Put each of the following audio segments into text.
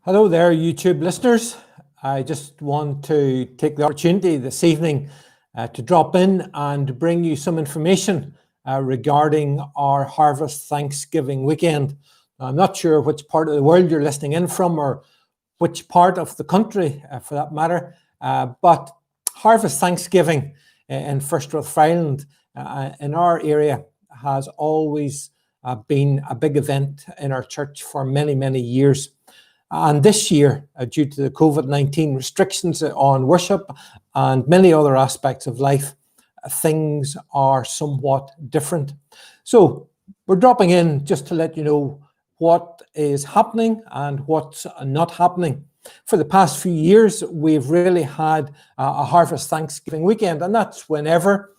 Hello there, YouTube listeners. I just want to take the opportunity this evening to drop in and bring you some information regarding our Harvest Thanksgiving weekend. I'm not sure which part of the world you're listening in from or which part of the country for that matter, but Harvest Thanksgiving in First Rathfriland in our area has always been a big event in our church for many, many years. And this year, due to the COVID-19 restrictions on worship and many other aspects of life, things are somewhat different. So we're dropping in just to let you know what is happening and what's not happening. For the past few years, we've really had a Harvest Thanksgiving weekend, and that's whenever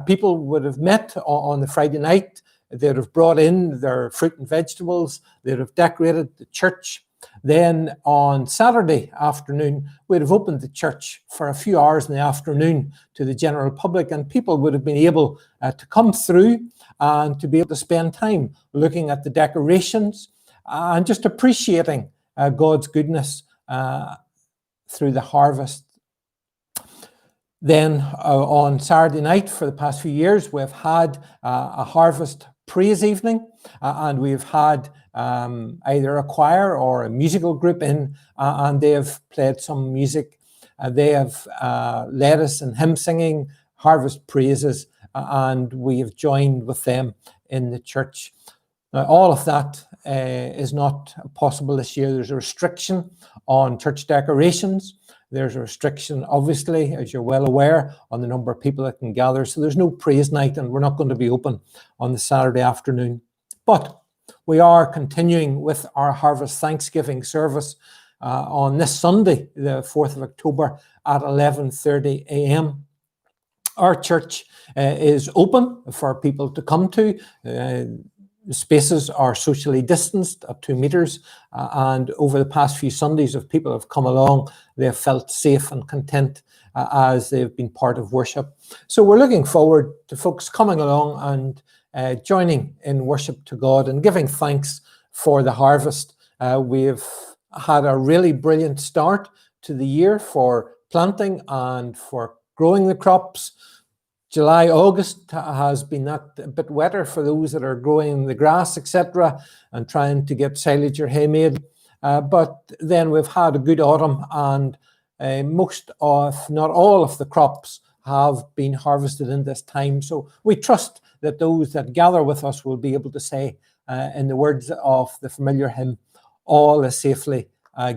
people would have met on the Friday night. They'd have brought in their fruit and vegetables, they'd have decorated the church. Then on Saturday afternoon, we'd have opened the church for a few hours in the afternoon to the general public, and people would have been able to come through and to be able to spend time looking at the decorations and just appreciating God's goodness through the harvest. Then on Saturday night for the past few years, we've had a harvest praise evening, and we've had either a choir or a musical group in, and they have played some music. They have led us in hymn singing, harvest praises, and we have joined with them in the church. Now, all of that is not possible this year. There's a restriction on church decorations. There's a restriction, obviously, as you're well aware, on the number of people that can gather. So there's no praise night, and we're not going to be open on the Saturday afternoon. But we are continuing with our Harvest Thanksgiving service on this Sunday, the 4th of October at 11:30 a.m. Our church is open for people to come to. The spaces are socially distanced at 2 meters, and over the past few Sundays, if people have come along, they have felt safe and content as they've been part of worship. So we're looking forward to folks coming along and joining in worship to God and giving thanks for the harvest. We've had a really brilliant start to the year for planting and for growing the crops. July, August has been a bit wetter for those that are growing the grass, etc., and trying to get silage or hay made. But then we've had a good autumn, and most of, not all of the crops have been harvested in this time. So we trust that those that gather with us will be able to say, in the words of the familiar hymn, all is safely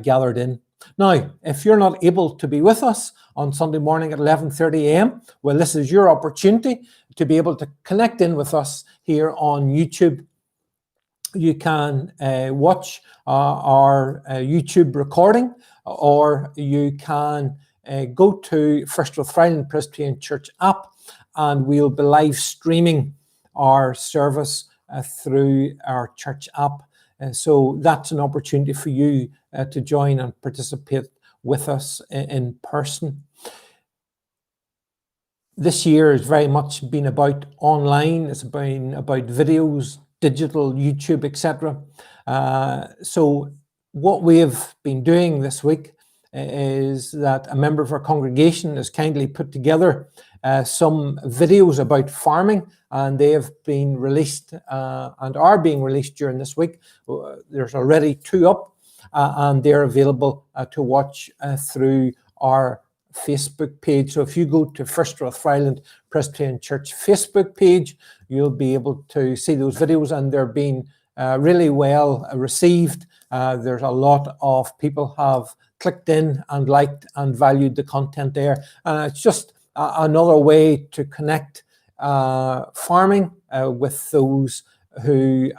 gathered in. Now, if you're not able to be with us on Sunday morning at 11:30 a.m., well, this is your opportunity to be able to connect in with us here on YouTube. You can watch our YouTube recording, or you can go to First Rathfriland Presbyterian Church app, and we'll be live streaming our service through our church app. So that's an opportunity for you to join and participate with us in person. This year has very much been about online. It's been about videos, digital, YouTube, etc. So what we have been doing this week is that a member of our congregation has kindly put together some videos about farming, and they have been released and are being released during this week. There's already 2 up, and they're available to watch through our Facebook page. So if you go to First Rathfriland Presbyterian Church Facebook page, you'll be able to see those videos, and they're being really well received. There's a lot of people have clicked in and liked and valued the content there. And it's just another way to connect farming with those who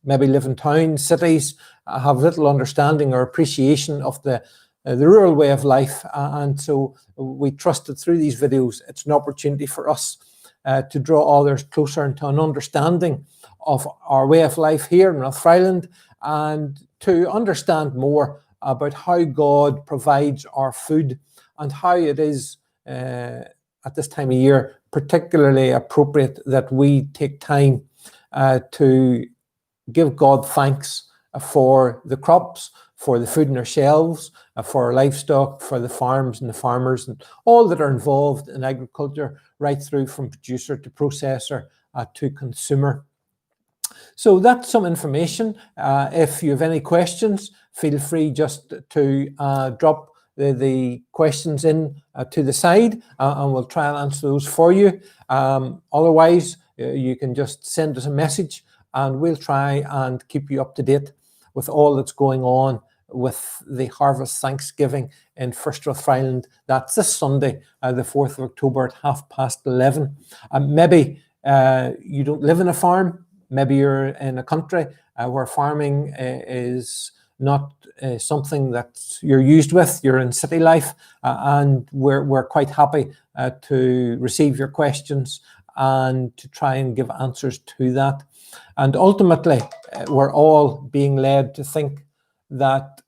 maybe live in towns, cities, have little understanding or appreciation of the rural way of life. And so we trust that through these videos, it's an opportunity for us to draw others closer into an understanding of our way of life here in Rathfriland, and to understand more about how God provides our food and how it is at this time of year particularly appropriate that we take time to give God thanks for the crops, for the food in our shelves, for our livestock, for the farms and the farmers and all that are involved in agriculture, right through from producer to processor to consumer. So that's some information. If you have any questions, feel free just to drop the questions in to the side, and we'll try and answer those for you. Otherwise, you can just send us a message and we'll try and keep you up to date with all that's going on with the Harvest Thanksgiving in First Rathfriland. That's this Sunday, the 4th of October at 11:30. Maybe you don't live in a farm, maybe you're in a country where farming is not something that you're used with, you're in city life, and we're quite happy to receive your questions and to try and give answers to that. And ultimately, we're all being led to think that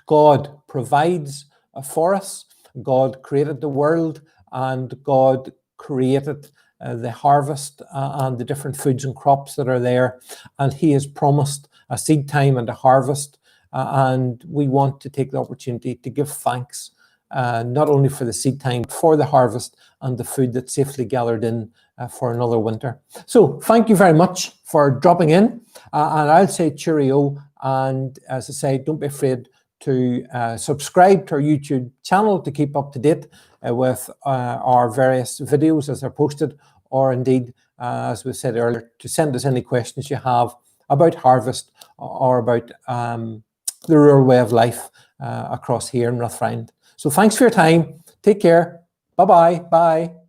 God provides for us. God created the world, and God created the harvest and the different foods and crops that are there. And He has promised a seed time and a harvest. And we want to take the opportunity to give thanks, not only for the seed time, but for the harvest and the food that's safely gathered in for another winter. So thank you very much for dropping in. And I'll say cheerio. And as I say, don't be afraid to subscribe to our YouTube channel to keep up to date with our various videos as they're posted, or indeed, as we said earlier, to send us any questions you have about harvest or about the rural way of life across here in Rathfriland. So thanks for your time. Take care. Bye-bye. Bye.